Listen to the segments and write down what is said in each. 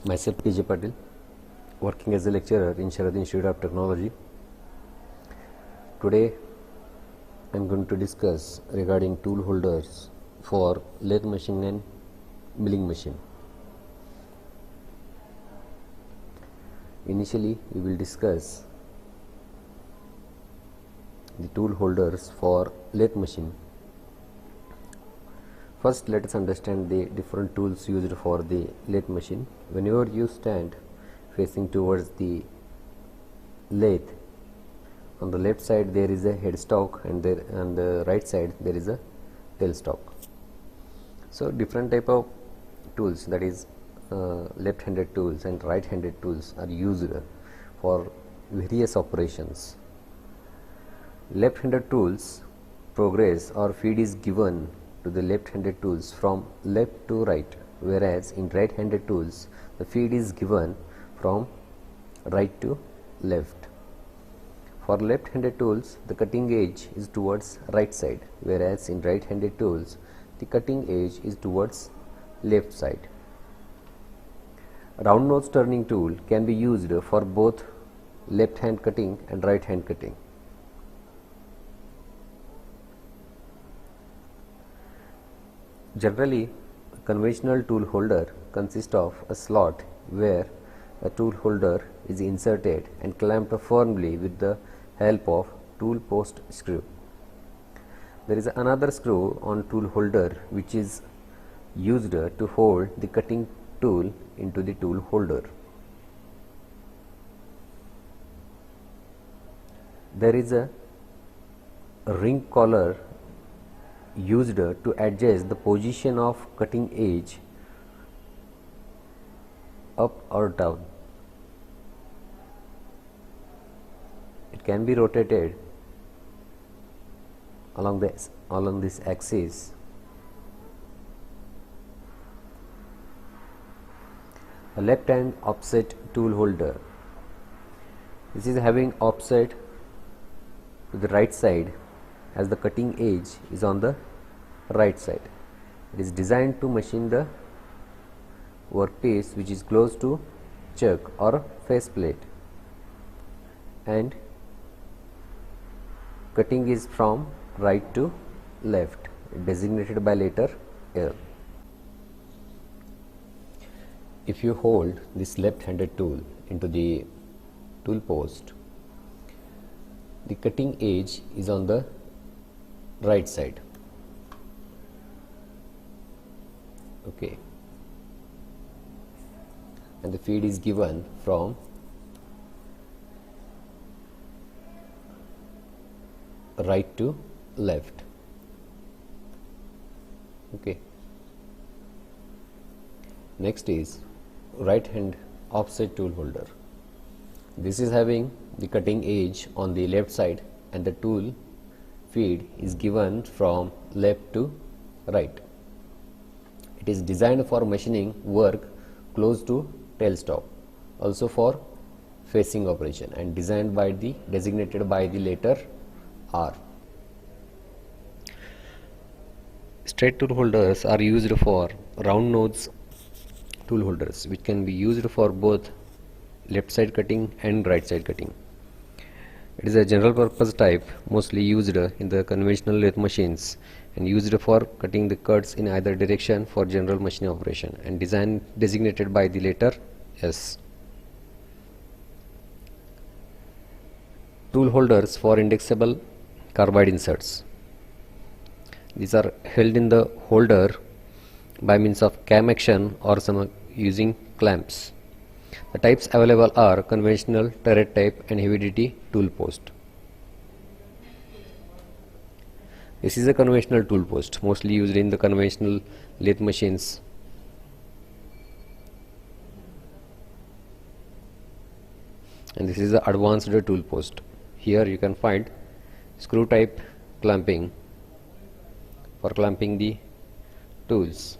Myself PJ Patil, working as a lecturer in Sharad Institute of Technology. Today I am going to discuss regarding tool holders for lathe machine and milling machine. Initially we will discuss the tool holders for lathe machine. First, let us understand the different tools used for the lathe machine. Whenever you stand facing towards the lathe, on the left side there is a headstock and there on the right side there is a tailstock. So different type of tools, that is left-handed tools and right-handed tools, are used for various operations. Left-handed tools progress or feed is given to the left-handed tools from left to right, whereas in right-handed tools the feed is given from right to left. For left-handed tools the cutting edge is towards right side, whereas in right-handed tools the cutting edge is towards left side. Round nose turning tool can be used for both left hand cutting and right hand cutting. Generally, a conventional tool holder consists of a slot where a tool holder is inserted and clamped firmly with the help of tool post screw. There is another screw on tool holder which is used to hold the cutting tool into the tool holder. There is a ring collar used to adjust the position of cutting edge up or down. It can be rotated along this axis. A left hand offset tool holder. This is having offset to the right side as the cutting edge is on the right side. It is designed to machine the workpiece which is close to chuck or face plate, and cutting is from right to left, designated by letter L. If you hold this left-handed tool into the tool post, the cutting edge is on the right side. Okay, and the feed is given from right to left. Okay, next is right hand offset tool holder. This is having the cutting edge on the left side and the tool feed is given from left to right. It is designed for machining work close to tailstock, also for facing operation, and designated by the letter R. Straight tool holders are used for round nose tool holders, which can be used for both left side cutting and right side cutting. It is a general purpose type, mostly used in the conventional lathe machines and used for cutting the cuts in either direction for general machining operation, and designated by the letter S. Tool holders for indexable carbide inserts. These are held in the holder by means of cam action or some using clamps. The types available are conventional, turret type, and heavy duty tool post. This is a conventional tool post, mostly used in the conventional lathe machines. And this is the advanced tool post. Here you can find screw type clamping for clamping the tools.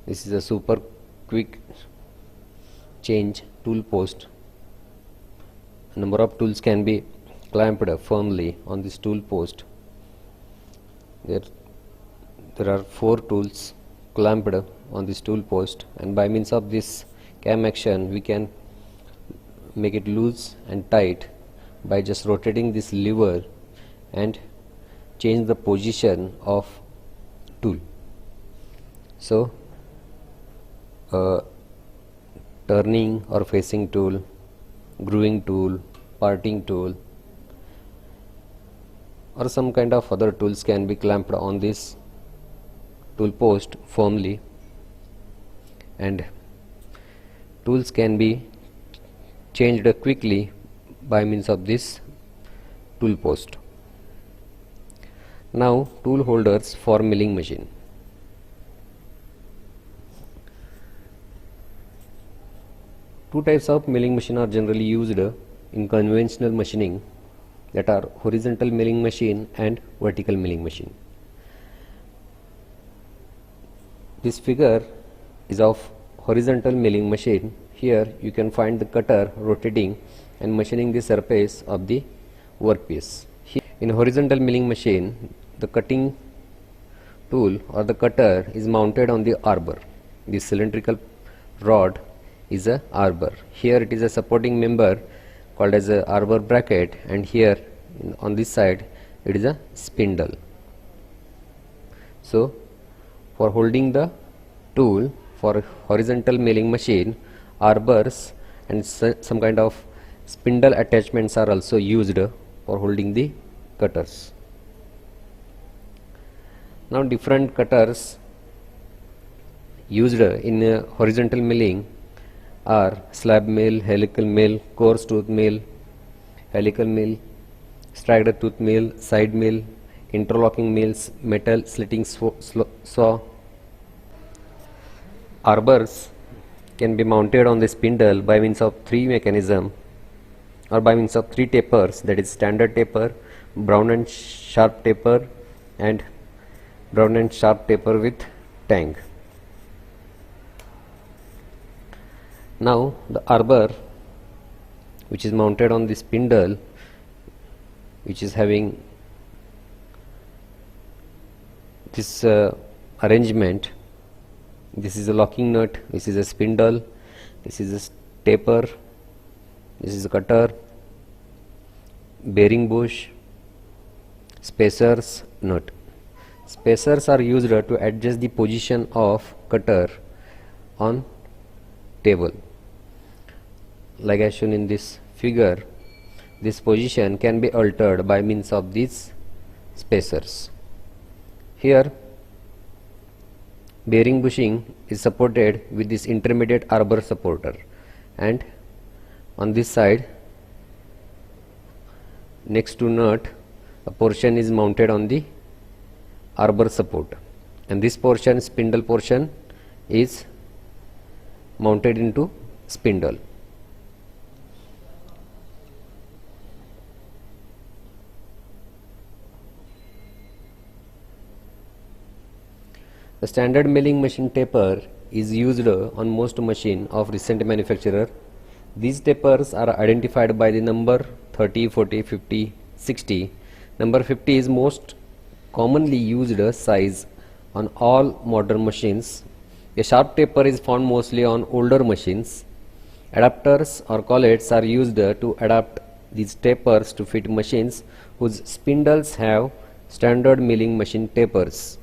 This is a super quick change tool post. A number of tools can be clamped firmly on this tool post. There there are 4 tools clamped on this tool post, and by means of this cam action we can make it loose and tight by just rotating this lever and change the position of tool. So turning or facing tool, grooving tool, parting tool, or some kind of other tools can be clamped on this tool post firmly, and tools can be changed quickly by means of this tool post. Now tool holders for milling machine. Two types of milling machine are generally used in conventional machining, that are horizontal milling machine and vertical milling machine. This figure is of horizontal milling machine. Here you can find the cutter rotating and machining the surface of the workpiece. Here in horizontal milling machine, the cutting tool or the cutter is mounted on the arbor. The cylindrical rod is a arbor. Here it is a supporting member called as a arbor bracket, and here on this side it is a spindle. So for holding the tool for horizontal milling machine, arbors and some kind of spindle attachments are also used for holding the cutters. Now different cutters used in horizontal milling are slab mill, helical mill, coarse tooth mill, helical mill, straight tooth mill, side mill, interlocking mills, metal slitting saw. Arbors can be mounted on the spindle by means of 3 mechanism or by means of 3 tapers, that is standard taper, brown and sharp taper, and brown and sharp taper with tang. Now the arbor which is mounted on the spindle, which is having this arrangement. This is a locking nut, this is a spindle, this is a taper, this is a cutter, bearing bush, spacers, nut. Spacers are used to adjust the position of cutter on table. Like as shown in this figure, this position can be altered by means of these spacers. Here bearing bushing is supported with this intermediate arbor supporter, and on this side next to nut a portion is mounted on the arbor support, and this portion, spindle portion, is mounted into spindle. The standard milling machine taper is used on most machine of recent manufacturer. These tapers are identified by the number 30, 40, 50, 60. Number 50 is most commonly used size on all modern machines. A sharp taper is found mostly on older machines. Adapters or collets are used to adapt these tapers to fit machines whose spindles have standard milling machine tapers.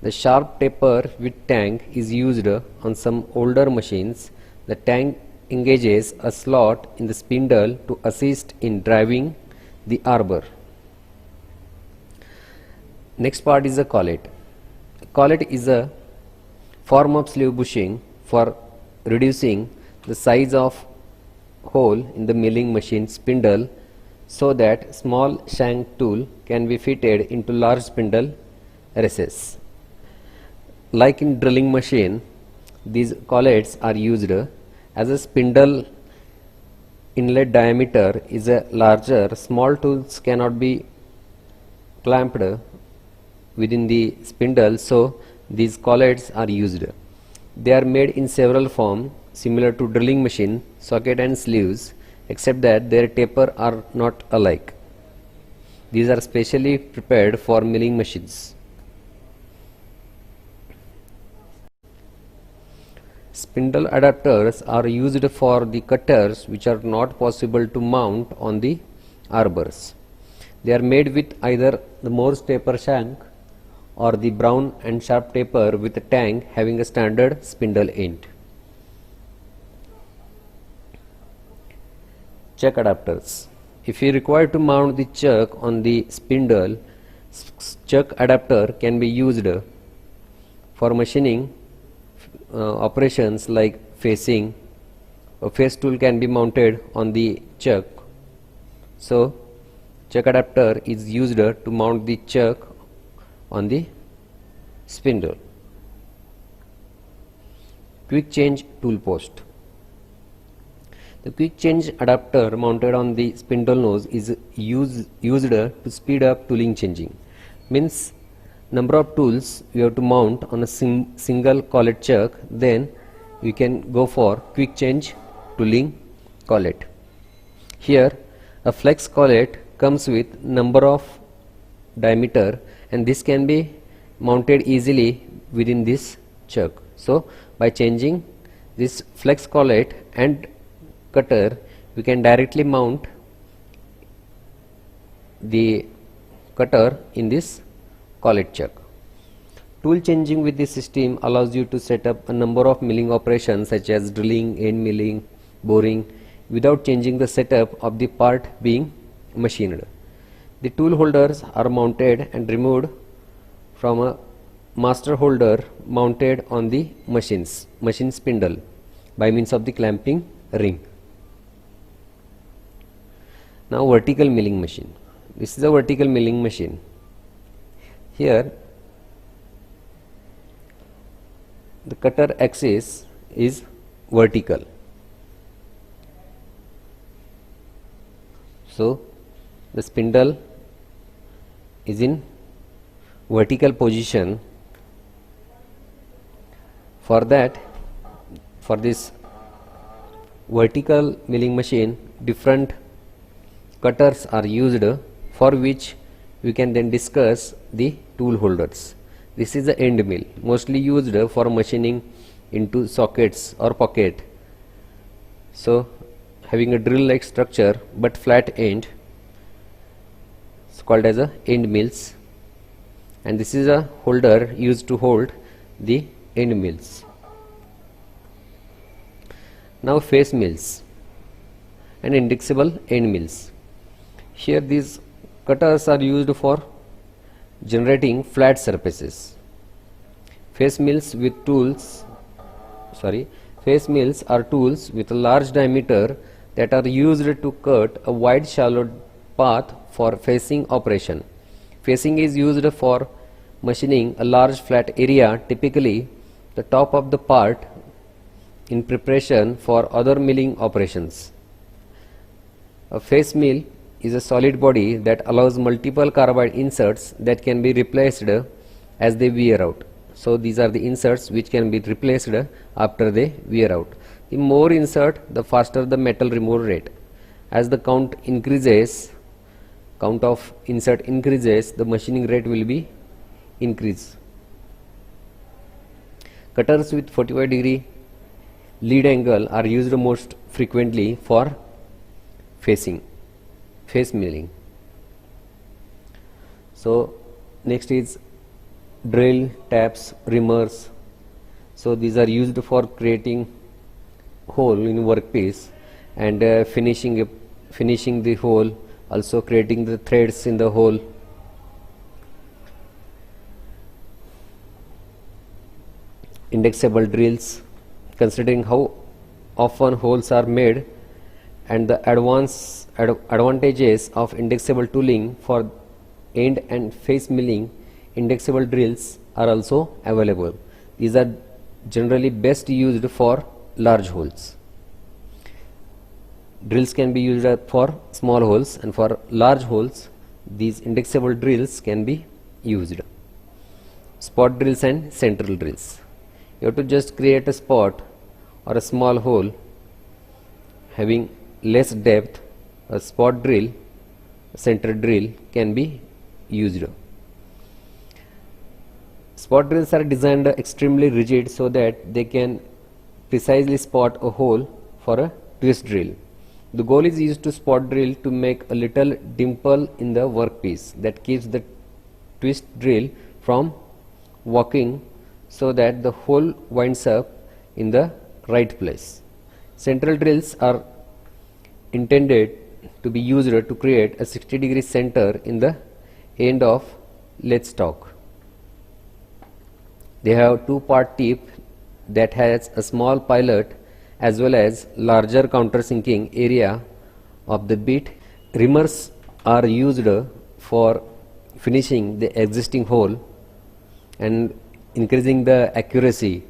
The sharp taper with tang is used on some older machines. The tang engages a slot in the spindle to assist in driving the arbor. Next part is a collet. Collet is a form of sleeve bushing for reducing the size of hole in the milling machine spindle so that small shank tool can be fitted into large spindle recess. Like in drilling machine, these collets are used as a spindle inlet diameter is a larger. Small tools cannot be clamped within the spindle, so these collets are used. They are made in several forms similar to drilling machine, socket and sleeves, except that their taper are not alike. These are specially prepared for milling machines. Spindle adapters are used for the cutters which are not possible to mount on the arbors. They are made with either the Morse taper shank or the brown and sharp taper with a tang having a standard spindle end. Chuck adapters. If you require to mount the chuck on the spindle, chuck adapter can be used for machining operations like facing. A face tool can be mounted on the chuck. So chuck adapter is used to mount the chuck on the spindle. Quick change tool post. The quick change adapter mounted on the spindle nose is used to speed up tooling changing. Means number of tools you have to mount on a single collet chuck, then we can go for quick change tooling collet. Here a flex collet comes with number of diameter, and this can be mounted easily within this chuck. So by changing this flex collet and cutter, we can directly mount the cutter in this collet chuck. Tool changing with this system allows you to set up a number of milling operations such as drilling, end milling, boring without changing the setup of the part being machined. The tool holders are mounted and removed from a master holder mounted on the machine spindle by means of the clamping ring. Now vertical milling machine. This is a vertical milling machine. Here the cutter axis is vertical. So the spindle is in vertical position. For that, for this vertical milling machine, different cutters are used, for which we can then discuss the tool holders. This is the end mill, mostly used for machining into sockets or pocket. So having a drill like structure but flat end, it's called as a end mills, and this is a holder used to hold the end mills. Now face mills and indexable end mills. Here these cutters are used for generating flat surfaces. Face mills are tools with a large diameter that are used to cut a wide shallow path for facing operation. Facing is used for machining a large flat area, typically the top of the part, in preparation for other milling operations. A face mill is a solid body that allows multiple carbide inserts that can be replaced as they wear out. So these are the inserts which can be replaced after they wear out. The more insert, the faster the metal removal rate. As the count of insert increases, the machining rate will be increase. Cutters with 45-degree lead angle are used most frequently for face milling. So next is drill, taps, reamers. So these are used for creating hole in workpiece and finishing the hole, also creating the threads in the hole. Indexable drills. Considering how often holes are made and the advantages of indexable tooling for end and face milling, indexable drills are also available. These are generally best used for large holes. Drills can be used for small holes, and for large holes these indexable drills can be used. Spot drills and central drills. You have to just create a spot or a small hole having less depth. A spot drill, a center drill can be used. Spot drills are designed extremely rigid so that they can precisely spot a hole for a twist drill. The goal is used to spot drill to make a little dimple in the workpiece that keeps the twist drill from walking so that the hole winds up in the right place. Central drills are intended to be used to create a 60-degree center in the end of lathe stock. They have two-part tip that has a small pilot as well as larger countersinking area of the bit. Reamers are used for finishing the existing hole and increasing the accuracy.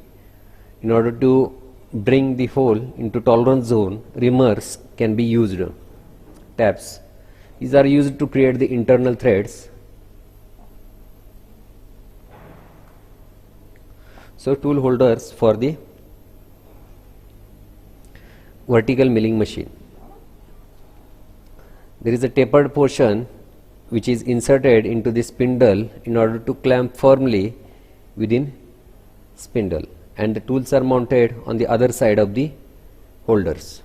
In order to bring the hole into tolerance zone, reamers can be used. Tabs. These are used to create the internal threads. So tool holders for the vertical milling machine. There is a tapered portion which is inserted into the spindle in order to clamp firmly within spindle, and the tools are mounted on the other side of the holders.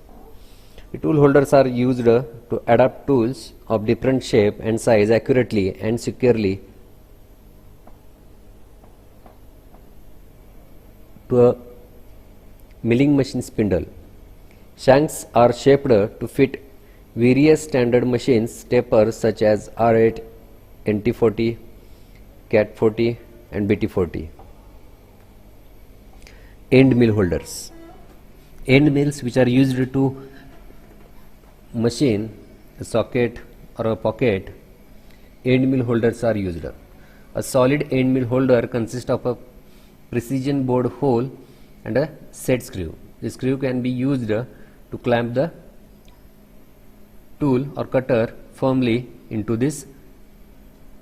The tool holders are used to adapt tools of different shape and size accurately and securely to a milling machine spindle. Shanks are shaped to fit various standard machines tapers such as R8, NT40, CAT40 and BT40. End mill holders. End mills which are used to machine a socket or a pocket, end mill holders are used. A solid end mill holder consists of a precision bored hole and a set screw. The screw can be used to clamp the tool or cutter firmly into this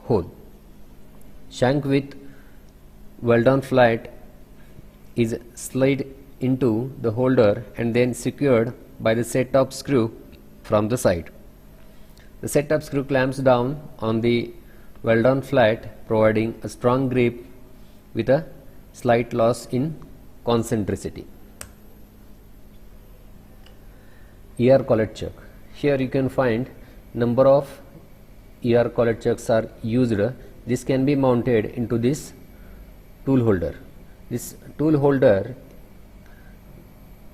hole. Shank with weld-on flat is slid into the holder and then secured by the set-top screw from the side. The set-top screw clamps down on the weld-on flat, providing a strong grip with a slight loss in concentricity. ER collet chuck. Here you can find number of ER collet chucks are used. This can be mounted into this tool holder. This tool holder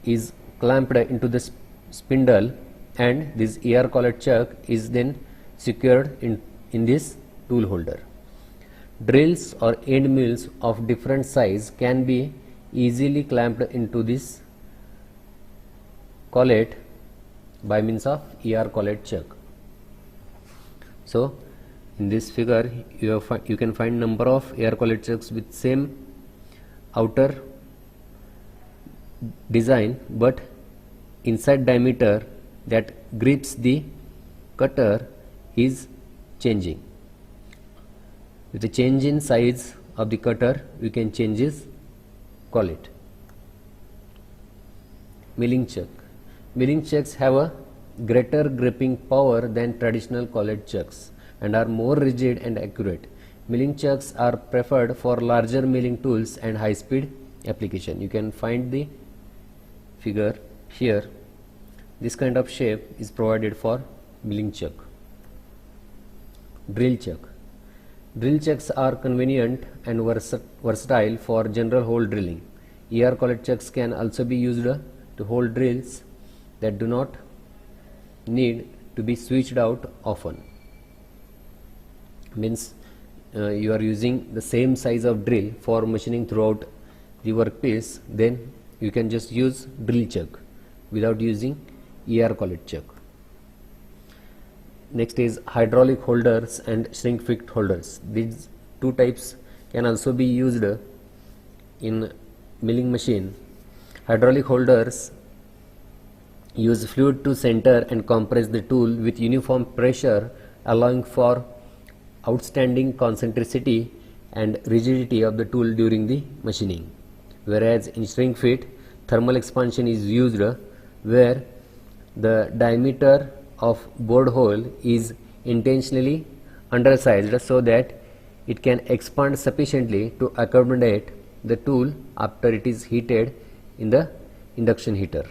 is clamped into the spindle, and this ER collet chuck is then secured in this tool holder. Drills or end mills of different size can be easily clamped into this collet by means of ER collet chuck. So in this figure you can find number of ER collet chucks with same outer design, but inside diameter that grips the cutter is changing. With the change in size of the cutter, we can change this collet. Milling chuck. Milling chucks have a greater gripping power than traditional collet chucks and are more rigid and accurate. Milling chucks are preferred for larger milling tools and high speed application. You can find the figure here. This kind of shape is provided for milling chuck. Drill chuck. Drill chucks are convenient and versatile for general hole drilling. ER collet chucks can also be used to hold drills that do not need to be switched out often. Means you are using the same size of drill for machining throughout the workpiece, then you can just use drill chuck without using ER collet chuck. Next is hydraulic holders and shrink fit holders. These two types can also be used in milling machine. Hydraulic holders use fluid to center and compress the tool with uniform pressure, allowing for outstanding concentricity and rigidity of the tool during the machining. Whereas in shrink fit, thermal expansion is used where the diameter of bored hole is intentionally undersized so that it can expand sufficiently to accommodate the tool after it is heated in the induction heater.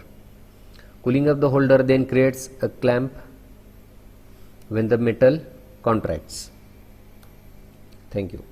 Cooling of the holder then creates a clamp when the metal contracts. Thank you.